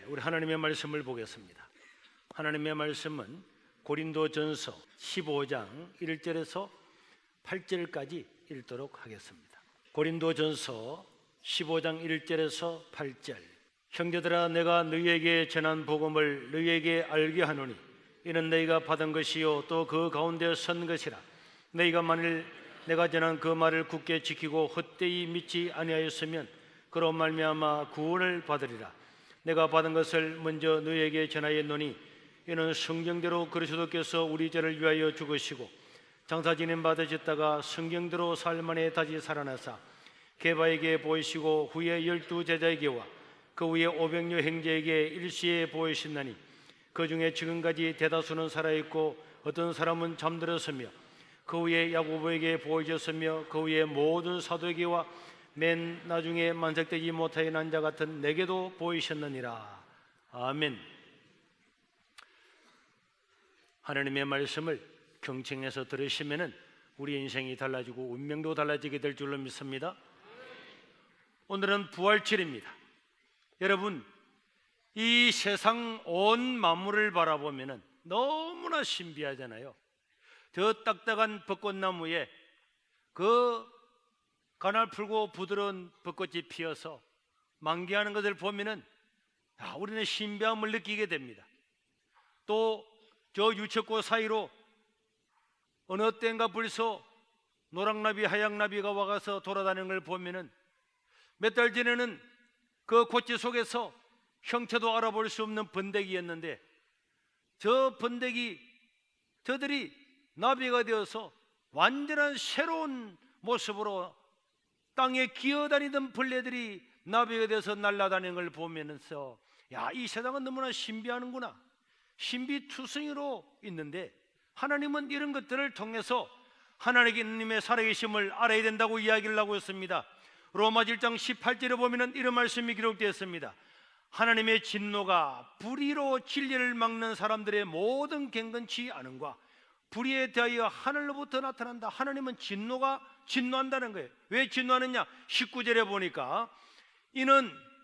우리 하나님의 말씀을 보겠습니다. 하나님의 말씀은 고린도전서 15장 1절에서 8절까지 읽도록 하겠습니다. 고린도전서 15장 1절에서 8절. 형제들아, 내가 너희에게 전한 복음을 너희에게 알게 하노니 이는 너희가 받은 것이요 또 그 가운데 선 것이라. 너희가 만일 내가 전한 그 말을 굳게 지키고 헛되이 믿지 아니하였으면 그로 말미암아 구원을 받으리라. 내가 받은 것을 먼저 너희에게 전하였노니 이는 성경대로 그리스도께서 우리 죄를 위하여 죽으시고 장사 지낸 받으셨다가 성경대로 살만에 다시 살아나사 게바에게 보이시고 후에 12 제자에게와 그 후에 500여 형제에게 일시에 보이신다니 그 중에 지금까지 대다수는 살아있고 어떤 사람은 잠들었으며 그 후에 야고보에게 보이셨으며 그 후에 모든 사도에게와 맨 나중에 만삭되지 못하여 난 자 같은 내게도 보이셨느니라. 아멘. 하나님의 말씀을 경청해서 들으시면은 우리 인생이 달라지고 운명도 달라지게 될 줄로 믿습니다. 오늘은 부활절입니다. 여러분, 이 세상 온 만물을 바라보면은 너무나 신비하잖아요. 저 딱딱한 벚꽃나무에 그 가날풀고 부드러운 벚꽃이 피어서 만개하는 것을 보면은 우리는 신비함을 느끼게 됩니다. 또 저 유채꽃 사이로 어느 때인가 벌써 노랑나비 하양나비가 와가서 돌아다니는 걸 보면은 몇 달 전에는 그 꽃지 속에서 형체도 알아볼 수 없는 번데기였는데 저 번데기 저들이 나비가 되어서 완전한 새로운 모습으로 땅에 기어다니던 벌레들이 나비가 되어서 날아다니는 걸 보면서 이 세상은 너무나 신비하는구나, 신비투성이로 있는데 하나님은 이런 것들을 통해서 하나님의 살아계심을 알아야 된다고 이야기를 하고 있습니다. 로마 1장 18절에 보면 이런 말씀이 기록되어 있습니다. 하나님의 진노가 불의로 진리를 막는 사람들의 모든 경건치 않음과 불의에 대하여 하늘로부터 나타난다. 하나님은 진노한다는 거예요. 왜 진노하느냐? 19절에 보니까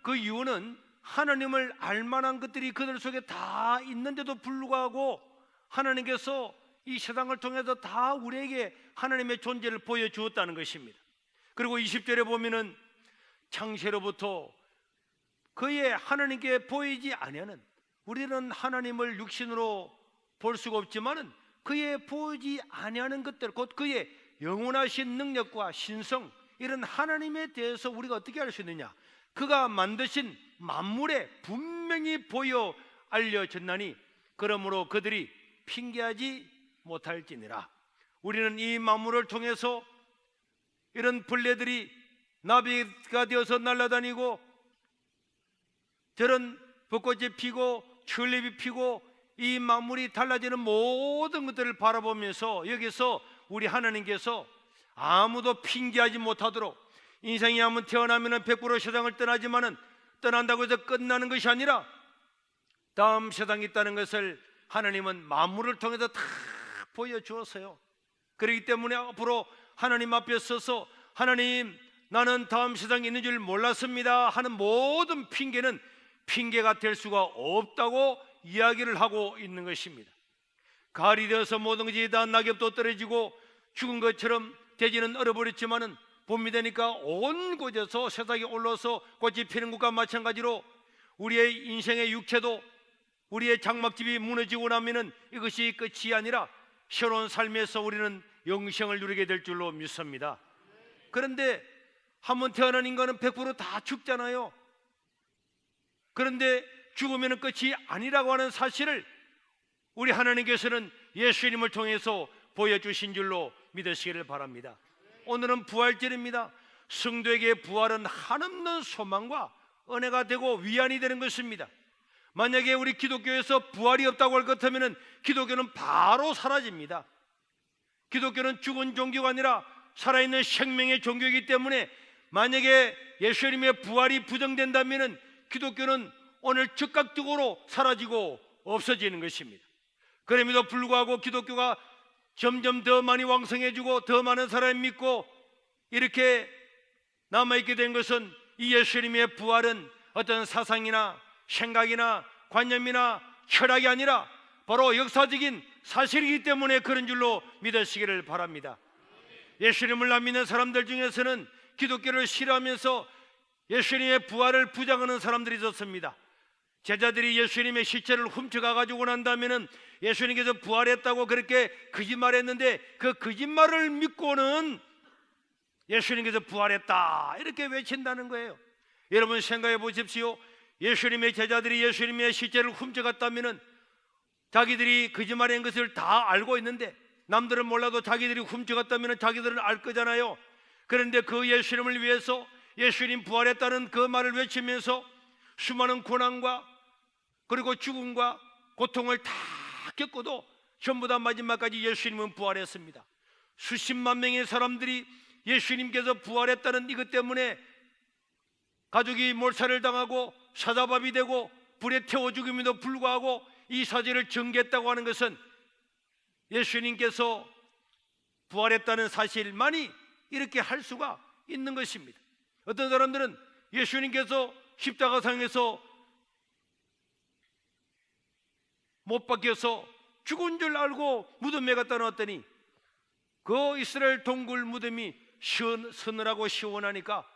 그 이유는 하나님을 알만한 것들이 그들 속에 다 있는데도 불구하고 하나님께서 이 세상을 통해서 다 우리에게 하나님의 존재를 보여주었다는 것입니다. 그리고 20절에 보면은 창세로부터 그의 하나님께 보이지 아니하는, 우리는 하나님을 육신으로 볼 수가 없지만은 그의 보이지 아니하는 것들, 곧 그의 영원하신 능력과 신성, 이런 하나님에 대해서 우리가 어떻게 알 수 있느냐? 그가 만드신 만물에 분명히 보여 알려졌나니 그러므로 그들이 핑계하지 못할지니라. 우리는 이 만물을 통해서 이런 벌레들이 나비가 되어서 날아다니고 저런 벚꽃이 피고 튤립이 피고 이 만물이 달라지는 모든 것들을 바라보면서 여기서 우리 하나님께서 아무도 핑계하지 못하도록, 인생이 한번 태어나면 100% 세상을 떠나지만은 떠난다고 해서 끝나는 것이 아니라 다음 세상이 있다는 것을 하나님은 만물을 통해서 다 보여주었어요. 그렇기 때문에 앞으로 하나님 앞에 서서 하나님, 나는 다음 세상에 있는 줄 몰랐습니다 하는 모든 핑계는 핑계가 될 수가 없다고 이야기를 하고 있는 것입니다. 가을이 되어서 모든 것이 다 낙엽도 떨어지고 죽은 것처럼 대지는 얼어버렸지만은 봄이 되니까 온 곳에서 새싹이 올라서 꽃이 피는 것과 마찬가지로 우리의 인생의 육체도 우리의 장막집이 무너지고 나면은 이것이 끝이 아니라 새로운 삶에서 우리는 영생을 누리게 될 줄로 믿습니다. 그런데 한번 태어난 인간은 100%다 죽잖아요. 그런데 죽으면 끝이 아니라고 하는 사실을 우리 하나님께서는 예수님을 통해서 보여주신 줄로 믿으시기를 바랍니다. 오늘은 부활절입니다. 성도에게 부활은 한없는 소망과 은혜가 되고 위안이 되는 것입니다. 만약에 우리 기독교에서 부활이 없다고 할 것 같으면 기독교는 바로 사라집니다. 기독교는 죽은 종교가 아니라 살아있는 생명의 종교이기 때문에 만약에 예수님의 부활이 부정된다면 기독교는 오늘 즉각적으로 사라지고 없어지는 것입니다. 그럼에도 불구하고 기독교가 점점 더 많이 왕성해지고 더 많은 사람이 믿고 이렇게 남아있게 된 것은 이 예수님의 부활은 어떤 사상이나 생각이나 관념이나 철학이 아니라 바로 역사적인 사실이기 때문에 그런 줄로 믿으시기를 바랍니다. 예수님을 안 믿는 사람들 중에서는 기독교를 싫어하면서 예수님의 부활을 부정하는 사람들이 있었습니다. 제자들이 예수님의 시체를 훔쳐가 가지고 난 다음에는 예수님께서 부활했다고 그렇게 거짓말했는데 그 거짓말을 믿고는 예수님께서 부활했다 이렇게 외친다는 거예요. 여러분 생각해 보십시오. 예수님의 제자들이 예수님의 시체를 훔쳐갔다면은 자기들이 거짓말한 것을 다 알고 있는데, 남들은 몰라도 자기들이 훔쳐갔다면 자기들은 알 거잖아요. 그런데 그 예수님을 위해서 예수님 부활했다는 그 말을 외치면서 수많은 고난과 그리고 죽음과 고통을 다 겪고도 전부 다 마지막까지 예수님은 부활했습니다. 수십만 명의 사람들이 예수님께서 부활했다는 이것 때문에 가족이 몰살을 당하고 사자밥이 되고 불에 태워 죽임에도 불구하고 이 사실을 전개했다고 하는 것은 예수님께서 부활했다는 사실만이 이렇게 할 수가 있는 것입니다. 어떤 사람들은 예수님께서 십자가상에서 못 박혀서 죽은 줄 알고 무덤에 갖다 놨더니 그 이스라엘 동굴 무덤이 서늘하고 시원하니까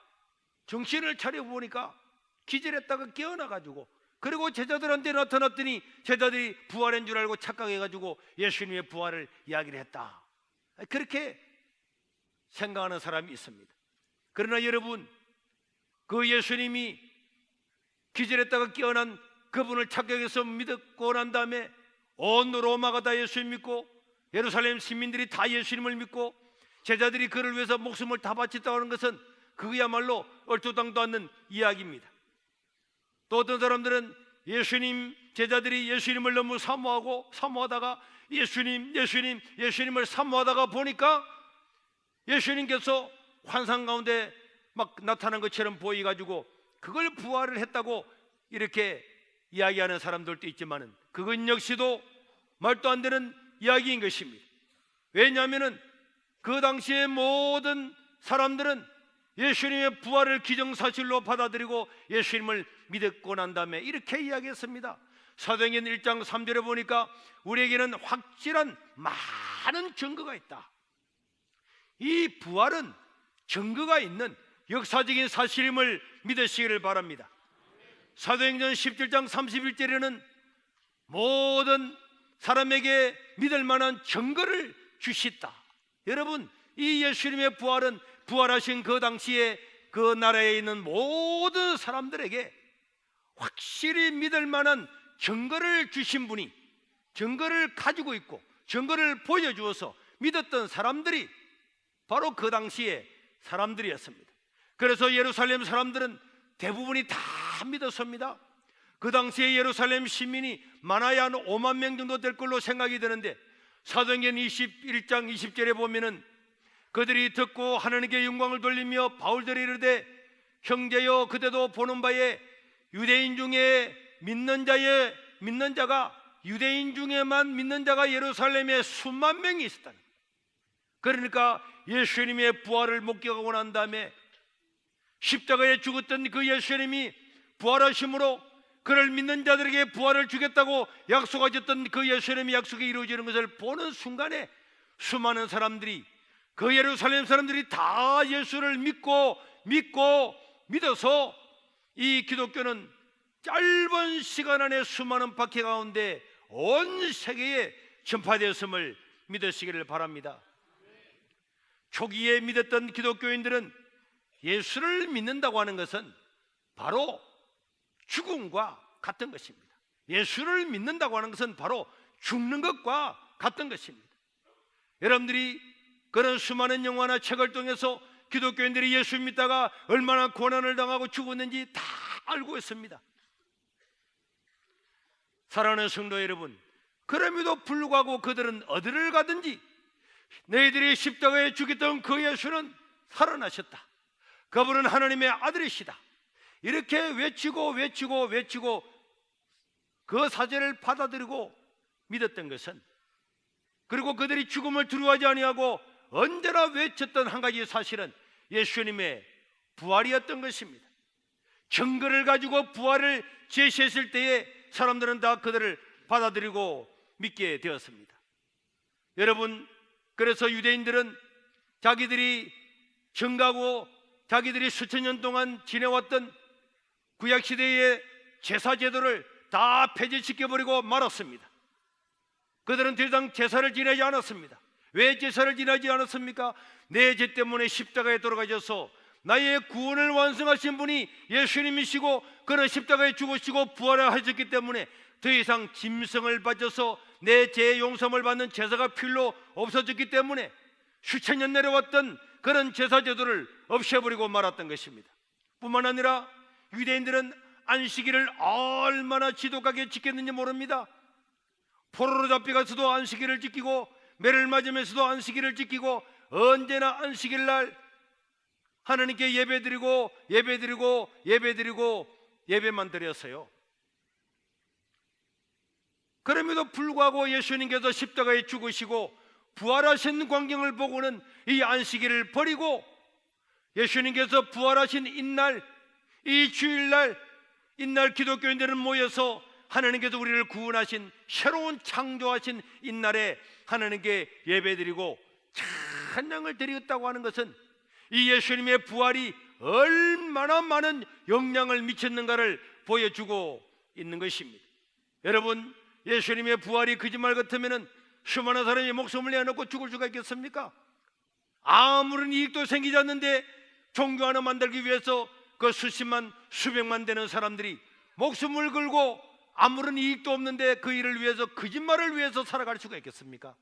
정신을 차려보니까 기절했다가 깨어나가지고, 그리고 제자들한테 나타났더니 제자들이 부활한 줄 알고 착각해가지고 예수님의 부활을 이야기를 했다, 그렇게 생각하는 사람이 있습니다. 그러나 여러분, 그 예수님이 기절했다가 깨어난 그분을 착각해서 믿고 난 다음에 온 로마가 다 예수님 믿고 예루살렘 시민들이 다 예수님을 믿고 제자들이 그를 위해서 목숨을 다 바쳤다고 하는 것은 그야말로 얼토당도 않는 이야기입니다. 또 어떤 사람들은 제자들이 예수님을 너무 사모하다가 예수님을 사모하다가 보니까 예수님께서 환상 가운데 막 나타난 것처럼 보이가지고 그걸 부활을 했다고 이렇게 이야기하는 사람들도 있지만은 그건 역시도 말도 안 되는 이야기인 것입니다. 왜냐하면은 그 당시의 모든 사람들은 예수님의 부활을 기정사실로 받아들이고 예수님을 믿고 난 다음에 이렇게 이야기했습니다. 사도행전 1장 3절에 보니까 우리에게는 확실한 많은 증거가 있다. 이 부활은 증거가 있는 역사적인 사실임을 믿으시기를 바랍니다. 사도행전 17장 31절에는 모든 사람에게 믿을 만한 증거를 주시다. 여러분, 이 예수님의 부활은 부활하신 그 당시에 그 나라에 있는 모든 사람들에게 확실히 믿을 만한 증거를 주신 분이, 증거를 가지고 있고 증거를 보여주어서 믿었던 사람들이 바로 그 당시의 사람들이었습니다. 그래서 예루살렘 사람들은 대부분이 다 믿었습니다. 그 당시에 예루살렘 시민이 많아야 한 5만 명 정도 될 걸로 생각이 되는데, 사도행전 21장 20절에 보면은 그들이 듣고 하나님께 영광을 돌리며 바울들이 이르되 형제여 그대도 보는 바에 유대인 중에 믿는 자가 유대인 중에만 믿는 자가 예루살렘에 수만 명이 있었다. 그러니까 예수님의 부활을 목격하고 난 다음에 십자가에 죽었던 그 예수님이 부활하심으로 그를 믿는 자들에게 부활을 주겠다고 약속하셨던 그 예수님의 약속이 이루어지는 것을 보는 순간에 수많은 사람들이, 그 예루살렘 사람들이 다 예수를 믿어서 이 기독교는 짧은 시간 안에 수많은 박해 가운데 온 세계에 전파되었음을 믿으시기를 바랍니다. 초기에 믿었던 기독교인들은 예수를 믿는다고 하는 것은 바로 죽음과 같은 것입니다. 예수를 믿는다고 하는 것은 바로 죽는 것과 같은 것입니다. 여러분들이 그런 수많은 영화나 책을 통해서 기독교인들이 예수 믿다가 얼마나 고난을 당하고 죽었는지 다 알고 있습니다. 사랑하는 성도 여러분, 그럼에도 불구하고 그들은 어디를 가든지 너희들이 십자가에 죽였던 그 예수는 살아나셨다, 그분은 하나님의 아들이시다, 이렇게 외치고 그 사실을 받아들이고 믿었던 것은, 그리고 그들이 죽음을 두려워하지 아니하고 언제나 외쳤던 한 가지 사실은 예수님의 부활이었던 것입니다. 증거를 가지고 부활을 제시했을 때에 사람들은 다 그들을 받아들이고 믿게 되었습니다. 여러분, 그래서 유대인들은 자기들이 증거하고 자기들이 수천 년 동안 지내왔던 구약시대의 제사제도를 다 폐지시켜버리고 말았습니다. 그들은 더 이상 제사를 지내지 않았습니다. 왜 제사를 지내지 않았습니까? 내 죄 때문에 십자가에 돌아가셔서 나의 구원을 완성하신 분이 예수님이시고 그는 십자가에 죽으시고 부활하셨기 때문에 더 이상 짐승을 바쳐서 내 죄의 용서를 받는 제사가 필요 없어졌기 때문에 수천 년 내려왔던 그런 제사제도를 없애버리고 말았던 것입니다. 뿐만 아니라 유대인들은 안식일을 얼마나 지독하게 지켰는지 모릅니다. 포로로 잡혀가서도 안식일을 지키고 매를 맞으면서도 안식일을 지키고 언제나 안식일 날 하나님께 예배드리고 예배만 드렸어요. 그럼에도 불구하고 예수님께서 십자가에 죽으시고 부활하신 광경을 보고는 이 안식일을 버리고 예수님께서 부활하신 이날, 이 주일날, 이날 기독교인들은 모여서 하나님께서 우리를 구원하신 새로운 창조하신 이날에 하나님께 예배드리고 찬양을 드리겠다고 하는 것은 이 예수님의 부활이 얼마나 많은 영향을 미쳤는가를 보여주고 있는 것입니다. 여러분, 예수님의 부활이 거짓말 같으면 수많은 사람이 목숨을 내놓고 죽을 수가 있겠습니까? 아무런 이익도 생기지 않는데 종교 하나 만들기 위해서 그 수십만 수백만 되는 사람들이 목숨을 걸고 아무런 이익도 없는데 그 일을 위해서 거짓말을 위해서 살아갈 수가 있겠습니까?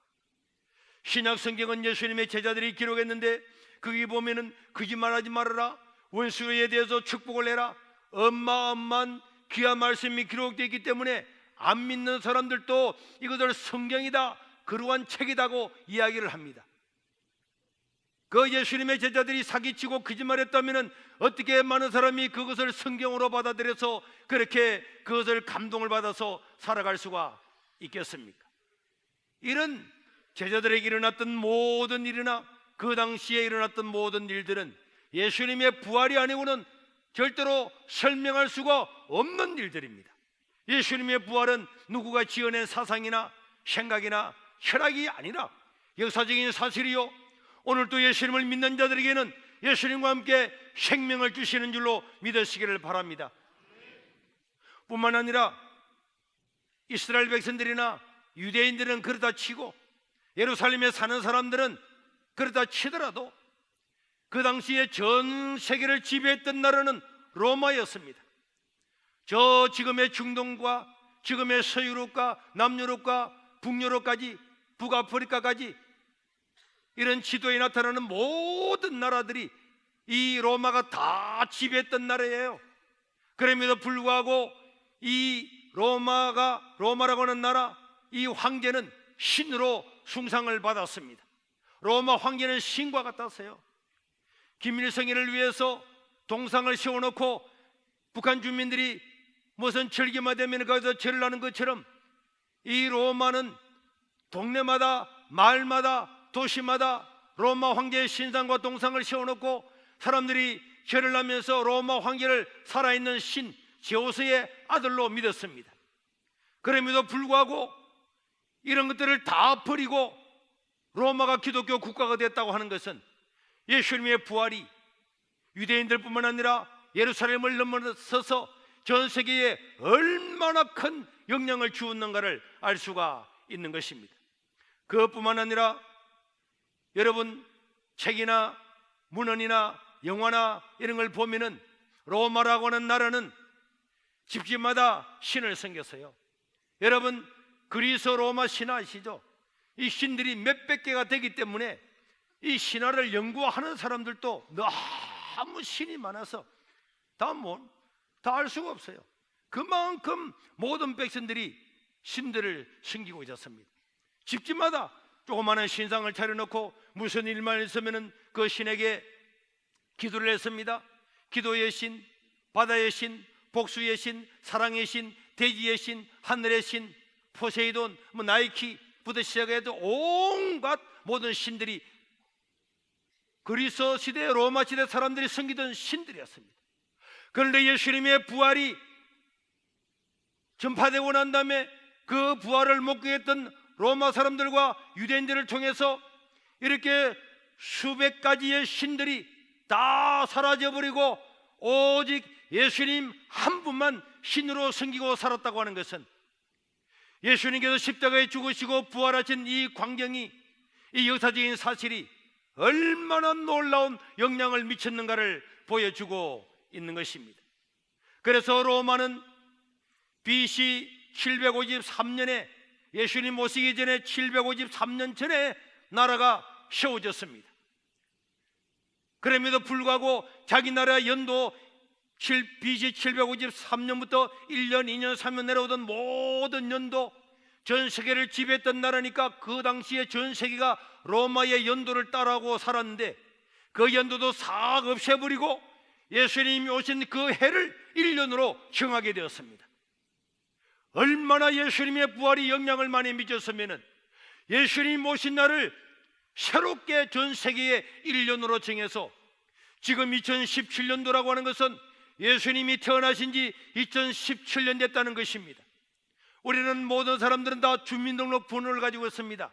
신약 성경은 예수님의 제자들이 기록했는데 거기 보면은 거짓말하지 말아라, 원수에 대해서 축복을 해라, 엄마엄만 귀한 말씀이 기록되어 있기 때문에 안 믿는 사람들도 이것을 성경이다, 그러한 책이다고 이야기를 합니다. 그 예수님의 제자들이 사기치고 거짓말했다면 어떻게 많은 사람이 그것을 성경으로 받아들여서 그렇게 그것을 감동을 받아서 살아갈 수가 있겠습니까? 이런 제자들에게 일어났던 모든 일이나 그 당시에 일어났던 모든 일들은 예수님의 부활이 아니고는 절대로 설명할 수가 없는 일들입니다. 예수님의 부활은 누구가 지어낸 사상이나 생각이나 철학이 아니라 역사적인 사실이요, 오늘도 예수님을 믿는 자들에게는 예수님과 함께 생명을 주시는 줄로 믿으시기를 바랍니다. 뿐만 아니라 이스라엘 백성들이나 유대인들은 그러다 치고 예루살렘에 사는 사람들은 그러다 치더라도 그 당시에 전 세계를 지배했던 나라는 로마였습니다. 저 지금의 중동과 지금의 서유럽과 남유럽과 북유럽까지 북아프리카까지 이런 지도에 나타나는 모든 나라들이 이 로마가 다 지배했던 나라예요. 그럼에도 불구하고 이 로마라고 하는 나라, 이 황제는 신으로 숭상을 받았습니다. 로마 황제는 신과 같았어요. 김일성이를 위해서 동상을 세워놓고 북한 주민들이 무슨 절기만 되면 거기서 절을 하는 것처럼 이 로마는 동네마다 마을마다 도시마다 로마 황제의 신상과 동상을 세워놓고 사람들이 절을 하면서 로마 황제를 살아있는 신 제우스의 아들로 믿었습니다. 그럼에도 불구하고 이런 것들을 다 버리고 로마가 기독교 국가가 됐다고 하는 것은 예수님의 부활이 유대인들뿐만 아니라 예루살렘을 넘어서서 전 세계에 얼마나 큰 영향을 주었는가를 알 수가 있는 것입니다. 그것뿐만 아니라 여러분, 책이나 문헌이나 영화나 이런 걸 보면은 로마라고 하는 나라는 집집마다 신을 섬겼어요. 여러분, 그리스 로마 신화 아시죠? 이 신들이 몇백 개가 되기 때문에 이 신화를 연구하는 사람들도 너무 신이 많아서 다 알 수가 없어요. 그만큼 모든 백성들이 신들을 섬기고 있었습니다. 집집마다 조그마한 신상을 차려놓고 무슨 일만 있으면 그 신에게 기도를 했습니다. 기도의 신, 바다의 신, 복수의 신, 사랑의 신, 대지의 신, 하늘의 신, 포세이돈, 나이키부터 시작해서 온갖 모든 신들이 그리스 시대, 로마 시대 사람들이 섬기던 신들이었습니다. 그런데 예수님의 부활이 전파되고 난 다음에 그 부활을 목격했던 로마 사람들과 유대인들을 통해서 이렇게 수백 가지의 신들이 다 사라져버리고 오직 예수님 한 분만 신으로 섬기고 살았다고 하는 것은 예수님께서 십자가에 죽으시고 부활하신 이 광경이, 이 역사적인 사실이 얼마나 놀라운 영향을 미쳤는가를 보여주고 있는 것입니다. 그래서 로마는 BC 753년에 예수님 오시기 전에 753년 전에 나라가 세워졌습니다. 그럼에도 불구하고 자기 나라 연도 BC 753년부터 1년, 2년, 3년 내려오던 모든 연도, 전 세계를 지배했던 나라니까 그 당시에 전 세계가 로마의 연도를 따라하고 살았는데 그 연도도 싹 없애버리고 예수님이 오신 그 해를 1년으로 정하게 되었습니다. 얼마나 예수님의 부활이 영향을 많이 미쳤으면 예수님 오신 날을 새롭게 전 세계에 1년으로 정해서 지금 2017년도라고 하는 것은 예수님이 태어나신 지 2017년 됐다는 것입니다. 우리는 모든 사람들은 다 주민등록 번호를 가지고 있습니다.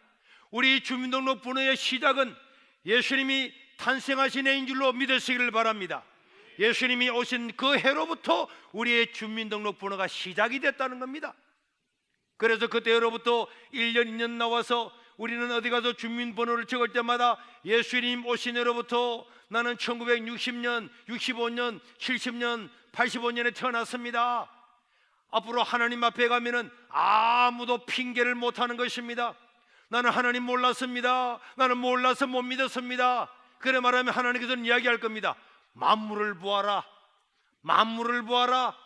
우리 주민등록 번호의 시작은 예수님이 탄생하신 해인 줄로 믿으시기를 바랍니다. 예수님이 오신 그 해로부터 우리의 주민등록 번호가 시작이 됐다는 겁니다. 그래서 그때로부터 1년, 2년 나와서 우리는 어디 가서 주민번호를 적을 때마다 예수님 오신 해로부터 나는 1960년, 65년, 70년, 85년에 태어났습니다. 앞으로 하나님 앞에 가면은 아무도 핑계를 못하는 것입니다. 나는 하나님 몰랐습니다. 나는 몰라서 못 믿었습니다. 그래 말하면 하나님께서는 이야기할 겁니다. 만물을 보아라. 만물을 보아라.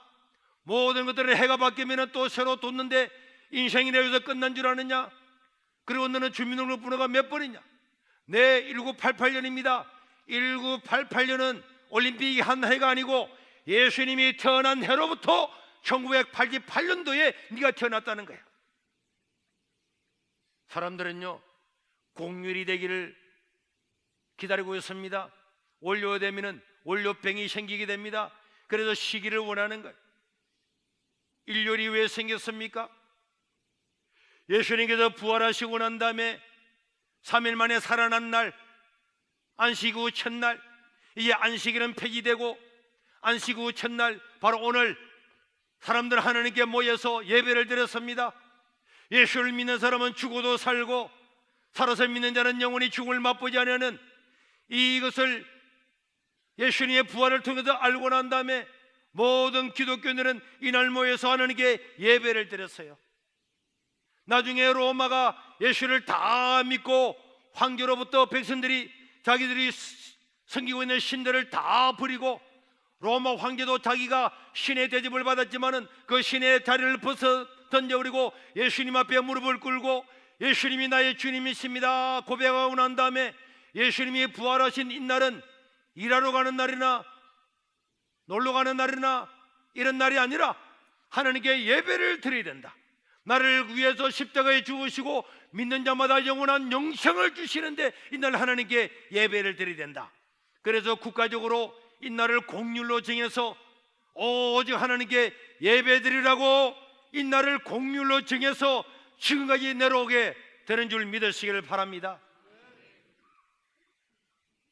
모든 것들은 해가 바뀌면 또 새로 돋는데 인생이라 해서 끝난 줄 아느냐? 그리고 너는 주민등록 번호가 몇 번이냐? 네, 1988년입니다. 1988년은 올림픽이 한 해가 아니고 예수님이 태어난 해로부터 1988년도에 네가 태어났다는 거야. 사람들은요 공휴일이 되기를 기다리고 있습니다. 원료되면은 원료병이 생기게 됩니다. 그래서 쉬기를 원하는 거예요. 일요일이 왜 생겼습니까? 예수님께서 부활하시고 난 다음에 3일 만에 살아난 날, 안식 후 첫날, 이제 안식일은 폐지되고 안식 후 첫날 바로 오늘 사람들 하나님께 모여서 예배를 드렸습니다. 예수를 믿는 사람은 죽어도 살고 살아서 믿는 자는 영원히 죽음을 맛보지 않으는 이것을 예수님의 부활을 통해서 알고 난 다음에 모든 기독교인들은 이날 모여서 하나님께 예배를 드렸어요. 나중에 로마가 예수를 다 믿고 황제로부터 백성들이 자기들이 섬기고 있는 신들을 다 버리고 로마 황제도 자기가 신의 대접을 받았지만은 그 신의 자리를 벗어 던져버리고 예수님 앞에 무릎을 꿇고 예수님이 나의 주님이십니다 고백하고 난 다음에 예수님이 부활하신 이날은 일하러 가는 날이나 놀러 가는 날이나 이런 날이 아니라 하나님께 예배를 드려야 된다. 나를 위해서 십자가에 죽으시고 믿는 자마다 영원한 영생을 주시는데 이날 하나님께 예배를 드려야 된다. 그래서 국가적으로 이날을 공휴일로 정해서 오직 하나님께 예배 드리라고 이날을 공휴일로 정해서 지금까지 내려오게 되는 줄 믿으시기를 바랍니다.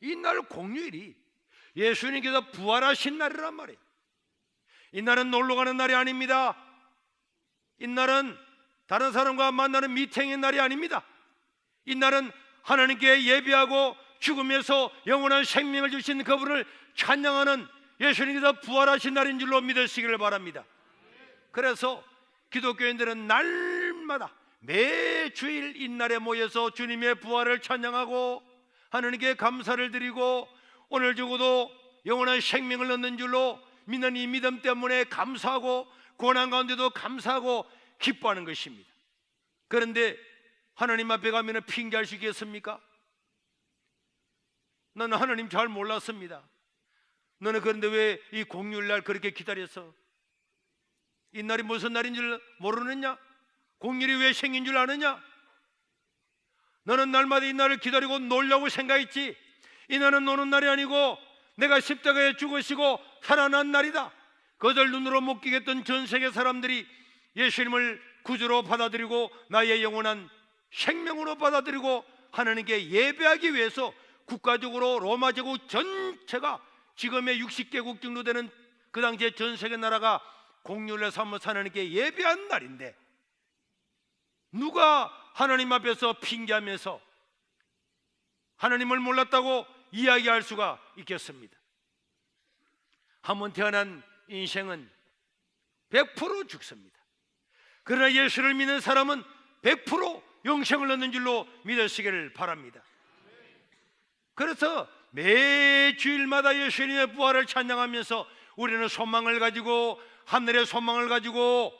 이날 공휴일이 예수님께서 부활하신 날이란 말이에요. 이날은 놀러 가는 날이 아닙니다. 이날은 다른 사람과 만나는 미팅의 날이 아닙니다. 이날은 하나님께 예배하고 죽음에서 영원한 생명을 주신 그분을 찬양하는 예수님께서 부활하신 날인 줄로 믿으시기를 바랍니다. 그래서 기독교인들은 날마다 매주일 이날에 모여서 주님의 부활을 찬양하고 하나님께 감사를 드리고 오늘 죽어도 영원한 생명을 얻는 줄로 믿는 이 믿음 때문에 감사하고 고난 가운데도 감사하고 기뻐하는 것입니다. 그런데 하나님 앞에 가면 핑계할 수 있겠습니까? 나는 하나님 잘 몰랐습니다. 너는 그런데 왜 이 공휴일날 그렇게 기다렸어? 이 날이 무슨 날인 줄 모르느냐? 공휴일이 왜 생긴 줄 아느냐? 너는 날마다 이 날을 기다리고 놀려고 생각했지. 이 날은 노는 날이 아니고 내가 십자가에 죽으시고 살아난 날이다. 그들 눈으로 못 끼겠던 전 세계 사람들이 예수님을 구주로 받아들이고 나의 영원한 생명으로 받아들이고 하나님께 예배하기 위해서 국가적으로 로마 제국 전체가 지금의 60개국 정도 되는 그 당시에 전 세계 나라가 공휴일을 삼아서 하나님께 예배한 날인데, 누가 하나님 앞에서 핑계하면서 하나님을 몰랐다고 이야기할 수가 있겠습니다. 한번 태어난 인생은 100% 죽습니다. 그러나 예수를 믿는 사람은 100% 영생을 얻는 줄로 믿으시기를 바랍니다. 그래서 매 주일마다 예수님의 부활을 찬양하면서 우리는 소망을 가지고, 하늘의 소망을 가지고,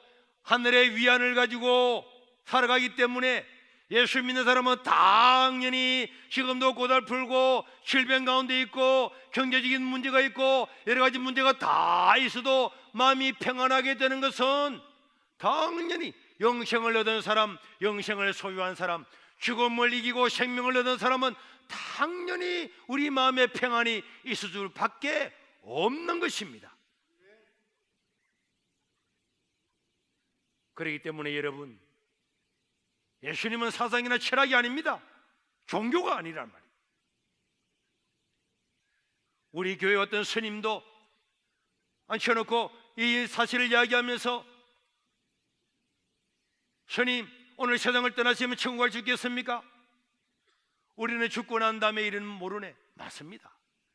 하늘의 위안을 가지고 살아가기 때문에 예수 믿는 사람은 당연히 지금도 고달프고 질병 가운데 있고 경제적인 문제가 있고 여러 가지 문제가 다 있어도 마음이 평안하게 되는 것은 당연히 영생을 얻은 사람, 영생을 소유한 사람, 죽음을 이기고 생명을 얻은 사람은 당연히 우리 마음에 평안이 있을 수밖에 없는 것입니다. 그렇기 때문에 여러분, 예수님은 사상이나 철학이 아닙니다. 종교가 아니란 말이에요. 우리 교회 어떤 스님도 앉혀놓고 이 사실을 이야기하면서, 스님, 오늘 세상을 떠나시면 천국 갈 수 있겠습니까? 우리는 죽고 난 다음에 일은 모르네. 맞습니다.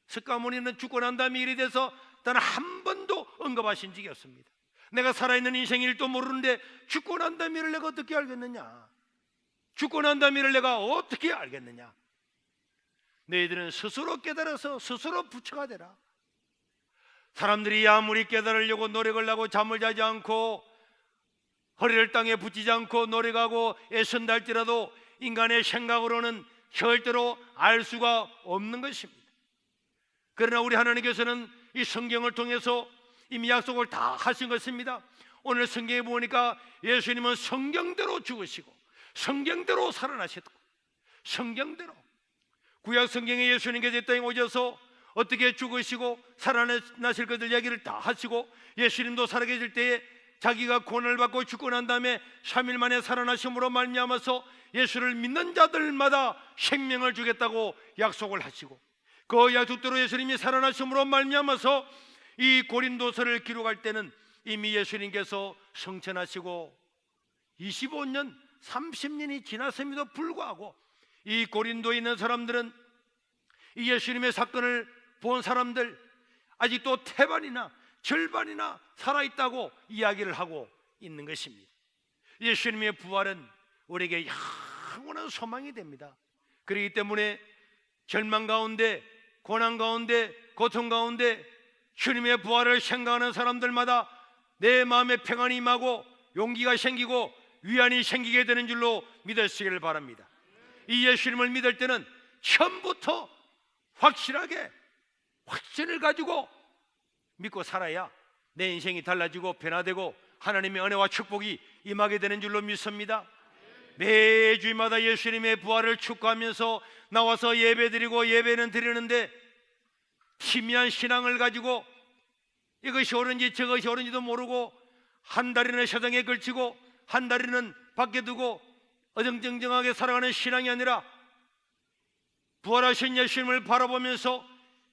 석가모니는 죽고 난 다음에 일에 대해서 단 한 번도 언급하신 적이 없습니다. 내가 살아있는 인생 일도 모르는데 죽고 난 다음에 일을 내가 어떻게 알겠느냐? 죽고 난 다음에 일을 내가 어떻게 알겠느냐? 너희들은 스스로 깨달아서 스스로 부처가 되라. 사람들이 아무리 깨달으려고 노력을 하고 잠을 자지 않고 허리를 땅에 붙이지 않고 노력하고 애쓴다 할지라도 인간의 생각으로는 절대로 알 수가 없는 것입니다. 그러나 우리 하나님께서는 이 성경을 통해서 이미 약속을 다 하신 것입니다. 오늘 성경에 보니까 예수님은 성경대로 죽으시고 성경대로 살아나셨고, 성경대로 구약 성경에 예수님께서 이 땅에 오셔서 어떻게 죽으시고 살아나실 것들 이야기를 다 하시고, 예수님도 살아계실 때에 자기가 고난을 받고 죽고 난 다음에 3일 만에 살아나심으로 말미암아서 예수를 믿는 자들마다 생명을 주겠다고 약속을 하시고, 그 약속대로 예수님이 살아나심으로 말미암아서 이 고린도서를 기록할 때는 이미 예수님께서 성천하시고 25년 30년이 지났음에도 불구하고 이 고린도에 있는 사람들은 이 예수님의 사건을 본 사람들 아직도 태반이나 절반이나 살아있다고 이야기를 하고 있는 것입니다. 예수님의 부활은 우리에게 영원한 소망이 됩니다. 그렇기 때문에 절망 가운데, 고난 가운데, 고통 가운데 주님의 부활을 생각하는 사람들마다 내 마음에 평안이 임하고 용기가 생기고 위안이 생기게 되는 줄로 믿으시기를 바랍니다. 이 예수님을 믿을 때는 처음부터 확실하게 확신을 가지고 믿고 살아야 내 인생이 달라지고 변화되고 하나님의 은혜와 축복이 임하게 되는 줄로 믿습니다. 매주마다 예수님의 부활을 축구하면서 나와서 예배드리고 예배는 드리는데 희미한 신앙을 가지고 이것이 옳은지 저것이 옳은지도 모르고 한 다리는 세상에 걸치고 한 다리는 밖에 두고 어정쩡정하게 살아가는 신앙이 아니라 부활하신 예수님을 바라보면서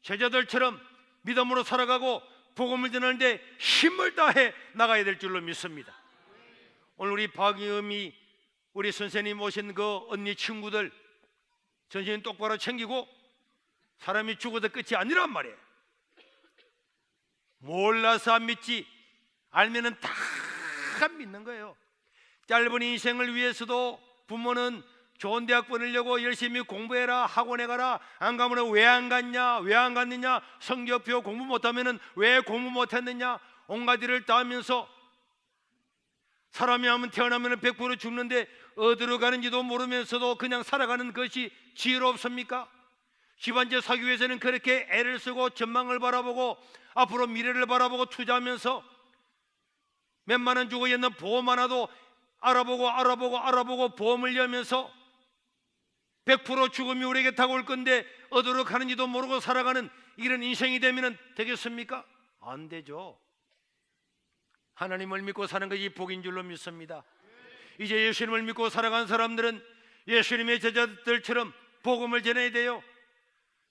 제자들처럼 믿음으로 살아가고 복음을 전하는데 힘을 다해 나가야 될 줄로 믿습니다. 오늘 우리 박의음이 우리 선생님 오신 그 언니 친구들 정신 똑바로 챙기고, 사람이 죽어도 끝이 아니란 말이에요. 몰라서 안 믿지 알면은 다 믿는 거예요. 짧은 인생을 위해서도 부모는 좋은 대학 보내려고 열심히 공부해라, 학원에 가라, 안 가면 왜 안 갔냐, 왜 안 갔느냐, 성적표 공부 못하면 왜 공부 못했느냐, 온갖 일을 다 하면서 사람이 하면 태어나면 100% 죽는데 어디로 가는지도 모르면서도 그냥 살아가는 것이 지혜롭습니까? 집안제 사기 위해서는 그렇게 애를 쓰고 전망을 바라보고 앞으로 미래를 바라보고 투자하면서 몇만 원 주고 있는 보험 하나도 알아보고 보험을 여면서 100% 죽음이 우리에게 다가올 건데 어디로 가는지도 모르고 살아가는 이런 인생이 되면 되겠습니까? 안 되죠. 하나님을 믿고 사는 것이 복인 줄로 믿습니다. 이제 예수님을 믿고 살아간 사람들은 예수님의 제자들처럼 복음을 전해야 돼요.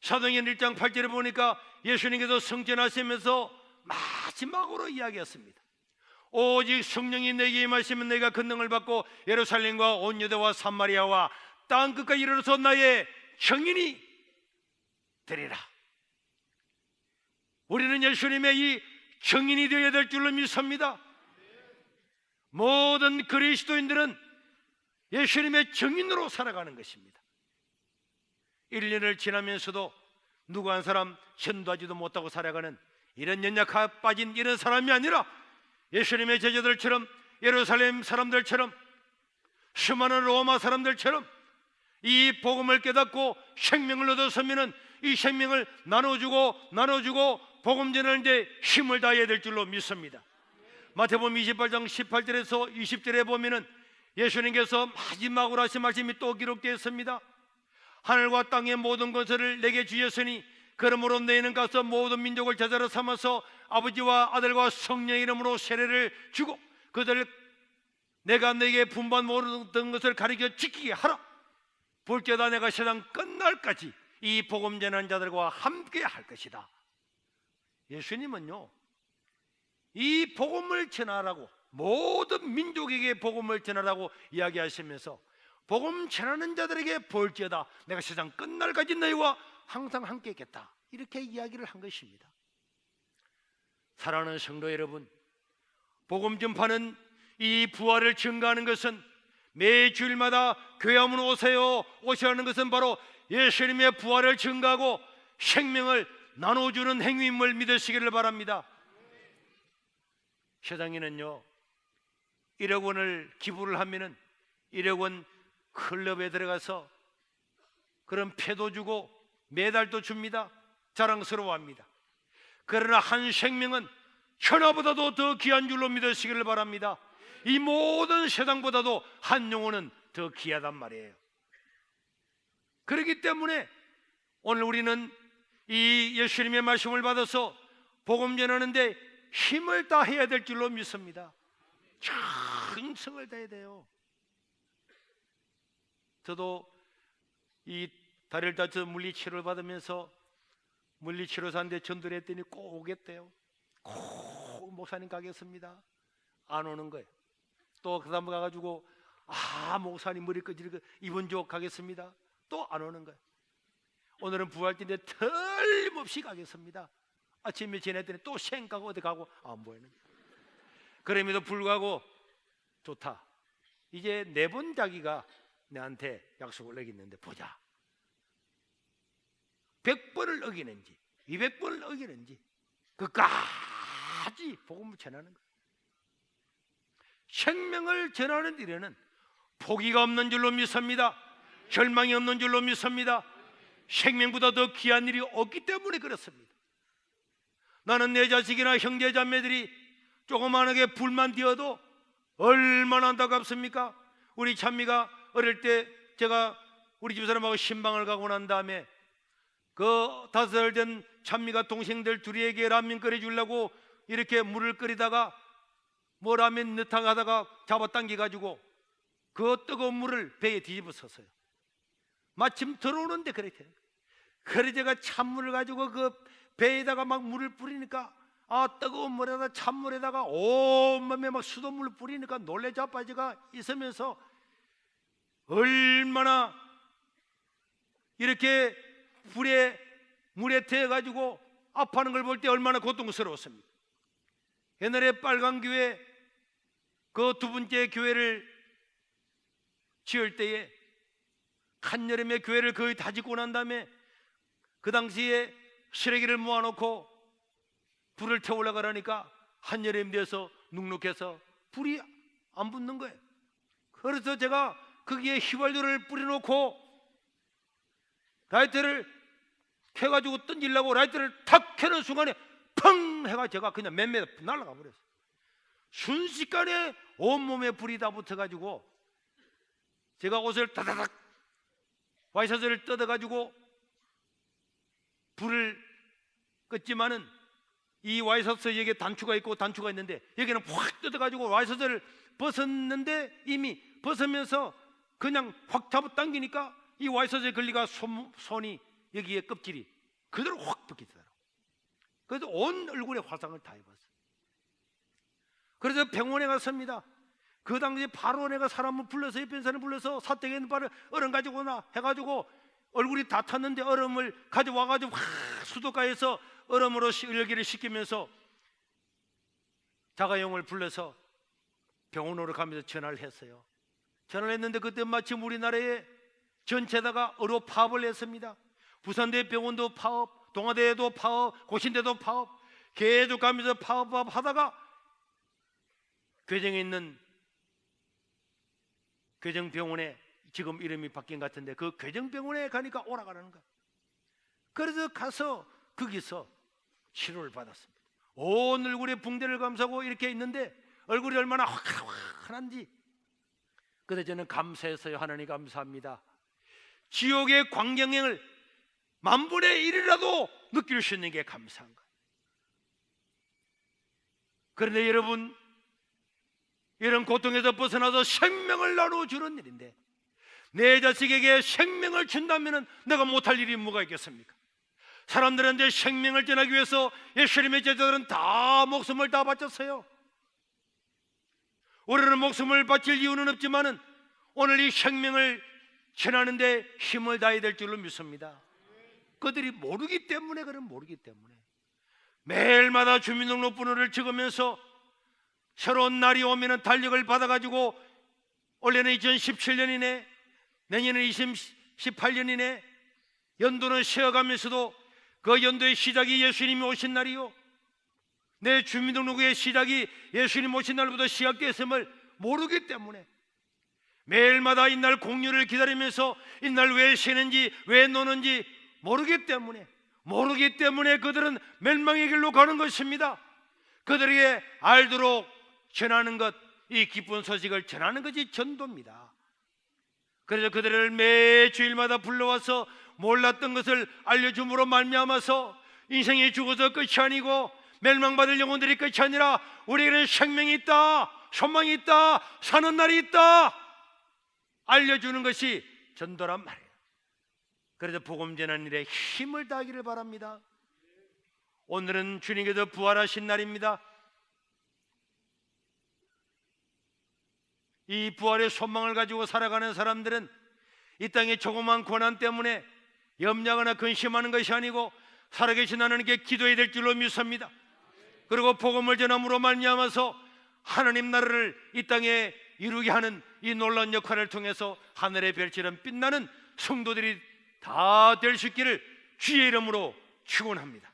사도행전 1장 8절에 보니까 예수님께서 성전하시면서 마지막으로 이야기했습니다. 오직 성령이 내게 임하시면 내가 권능을 받고 예루살렘과 온 유대와 사마리아와 땅 끝까지 이르러서 나의 증인이 되리라. 우리는 예수님의 이 증인이 되어야 될 줄로 믿습니다. 모든 그리스도인들은 예수님의 증인으로 살아가는 것입니다. 1년을 지나면서도 누구 한 사람 전도하지도 못하고 살아가는 이런 연약하 빠진 이런 사람이 아니라 예수님의 제자들처럼, 예루살렘 사람들처럼, 수많은 로마 사람들처럼 이 복음을 깨닫고 생명을 얻었으면 이 생명을 나눠주고 복음 전하는 데 힘을 다해야 될 줄로 믿습니다. 마태복음 28장 18절에서 20절에 보면은 예수님께서 마지막으로 하신 말씀이 또 기록되어 있습니다. 하늘과 땅의 모든 것을 내게 주셨으니 그러므로 너희는 가서 모든 민족을 제자로 삼아서 아버지와 아들과 성령의 이름으로 세례를 주고 그들을 내가 너에게 분반 모든 것을 가르쳐 지키게 하라. 볼지어다 내가 세상 끝날까지 이 복음 전하는 자들과 함께 할 것이다. 예수님은요, 이 복음을 전하라고, 모든 민족에게 복음을 전하라고 이야기하시면서 복음 전하는 자들에게 볼지어다 내가 세상 끝날까지 너희와 항상 함께 있겠다, 이렇게 이야기를 한 것입니다. 사랑하는 성도 여러분, 복음 전파는 이 부활을 증거하는 것은 매 주일마다 교회 하면 오시라는 것은 바로 예수님의 부활을 증거하고 생명을 나눠주는 행위임을 믿으시기를 바랍니다. 세상에는요, 1억 원을 기부를 하면은 1억 원 클럽에 들어가서 그런 패도 주고 메달도 줍니다. 자랑스러워합니다. 그러나 한 생명은 천하보다도 더 귀한 줄로 믿으시기를 바랍니다. 이 모든 세상보다도 한 영혼은 더 귀하단 말이에요. 그렇기 때문에 오늘 우리는 이 예수님의 말씀을 받아서 복음 전하는데 힘을 다해야 될 줄로 믿습니다. 정성을 다해야 돼요. 저도 이 다리를 다쳐 물리치료를 받으면서 물리치료사인데 전도를 했더니 꼭 오겠대요. 꼭 목사님 가겠습니다. 안 오는 거예요. 또 그 다음 가가지고 목사님 머리 끄지르고 이번 주 가겠습니다. 또 안 오는 거예요. 오늘은 부활절인데 틀림없이 가겠습니다. 아침에 지냈더니 또 생가고 어디 가고 안 보이는 거예요. 그럼에도 불구하고 좋다. 이제 4번 자기가 내한테 약속을 어겼는데 보자. 100번을 어기는지 200번을 어기는지 끝까지 복음을 전하는 거예요. 생명을 전하는 일에는 포기가 없는 줄로 믿습니다. 절망이 없는 줄로 믿습니다. 생명보다 더 귀한 일이 없기 때문에 그렇습니다. 나는 내 자식이나 형제 자매들이 조그만하게 불만 띄어도 얼마나 안타깝습니까? 우리 찬미가 어릴 때 제가 우리 집사람하고 신방을 가고 난 다음에 그 5살 된 찬미가 동생들 둘이에게 라면 끓여주려고 이렇게 물을 끓이다가 뭐 라면 넣다가 하다가 잡아당겨가지고 그 뜨거운 물을 배에 뒤집어 섰어요. 마침 들어오는데 그렇게. 그래 제가 찬물을 가지고 그 배에다가 막 물을 뿌리니까 뜨거운 물에다가 찬물에다가 온몸에 막 수돗물을 뿌리니까 놀래 자빠지가 있으면서 얼마나 이렇게 물에 태워가지고 아파하는 걸 볼 때 얼마나 고통스러웠습니다. 옛날에 빨강교회 그 2번째 교회를 지을 때에 한여름에 교회를 거의 다 짓고 난 다음에 그 당시에 쓰레기를 모아놓고 불을 태우려고 하니까 한여름 돼서 눅눅해서 불이 안 붙는 거예요. 그래서 제가 거기에 휘발유를 뿌려놓고 라이터를 켜가지고 던지려고 라이터를 탁 켜는 순간에 펑 해가 제가 그냥 몇 메다 날아가 버렸어요. 순식간에 온몸에 불이 다 붙어가지고 제가 옷을 다다닥 와이셔츠를 뜯어가지고 불을 껐지만은 이 와이셔츠 여기에 단추가 있고 단추가 있는데 여기는 확 뜯어가지고 와이셔츠를 벗었는데 이미 벗으면서 그냥 확 잡아당기니까 이 와이셔츠에 걸리가 손이 여기에 껍질이 그대로 확 벗기더라고요. 그래서 온 얼굴에 화상을 다 입었어요. 그래서 병원에 갔습니다. 그 당시에 바로 내가 사람을 불러서 옆에 사람을 불러서 사택에 있는 바를 얼음 가지고 오나 해가지고 얼굴이 다 탔는데 얼음을 가져와가지고 수도가에서 얼음으로 열기를 식히면서 자가용을 불러서 병원으로 가면서 전화를 했어요. 전화를 했는데 그때 마침 우리나라에 전체다가 의료 파업을 했습니다. 부산대병원도 파업, 동아대도 파업, 고신대도 파업, 계속 가면서 파업하다가 괴정에 있는 괴정병원에 지금 이름이 바뀐 것 같은데 그 괴정병원에 가니까 오라가라는 거야. 그래서 가서 거기서 치료를 받았습니다. 온 얼굴에 붕대를 감싸고 이렇게 있는데 얼굴이 얼마나 환한지. 그래서 저는 감사했어요. 하나님 감사합니다. 지옥의 광경을 만분의 1이라도 느낄 수 있는 게 감사한 거예요. 그런데 여러분, 이런 고통에서 벗어나서 생명을 나눠주는 일인데 내 자식에게 생명을 준다면 내가 못할 일이 뭐가 있겠습니까? 사람들한테 생명을 전하기 위해서 예수님의 제자들은 다 목숨을 다 바쳤어요. 우리는 목숨을 바칠 이유는 없지만 오늘 이 생명을 전하는데 힘을 다해야 될 줄로 믿습니다. 그들이 모르기 때문에 모르기 때문에 매일마다 주민등록번호를 적으면서 새로운 날이 오면 달력을 받아가지고 올해는 2017년이네, 내년은 2018년이네, 연도는 쉬어가면서도 그 연도의 시작이 예수님이 오신 날이요, 내 주민등록의 시작이 예수님 오신 날부터 시작됐음을 모르기 때문에 매일마다 이날 공휴를 기다리면서 이날 왜 쉬는지 왜 노는지 모르기 때문에 그들은 멸망의 길로 가는 것입니다. 그들에게 알도록 전하는 것, 이 기쁜 소식을 전하는 것이 전도입니다. 그래서 그들을 매 주일마다 불러와서 몰랐던 것을 알려줌으로 말미암아서 인생이 죽어서 끝이 아니고 멸망받을 영혼들이 끝이 아니라 우리에게는 생명이 있다, 소망이 있다, 사는 날이 있다 알려주는 것이 전도란 말이에요. 그래서 복음 전하는 일에 힘을 다하기를 바랍니다. 오늘은 주님께서 부활하신 날입니다. 이 부활의 소망을 가지고 살아가는 사람들은 이 땅의 조그만 고난 때문에 염려하거나 근심하는 것이 아니고 살아계신 하나님께 기도해야 될 줄로 믿습니다. 그리고 복음을 전함으로 말미암아서 하나님 나라를 이 땅에 이루게 하는 이 놀라운 역할을 통해서 하늘의 별처럼 빛나는 성도들이 다 될 수 있기를 주의 이름으로 축원합니다.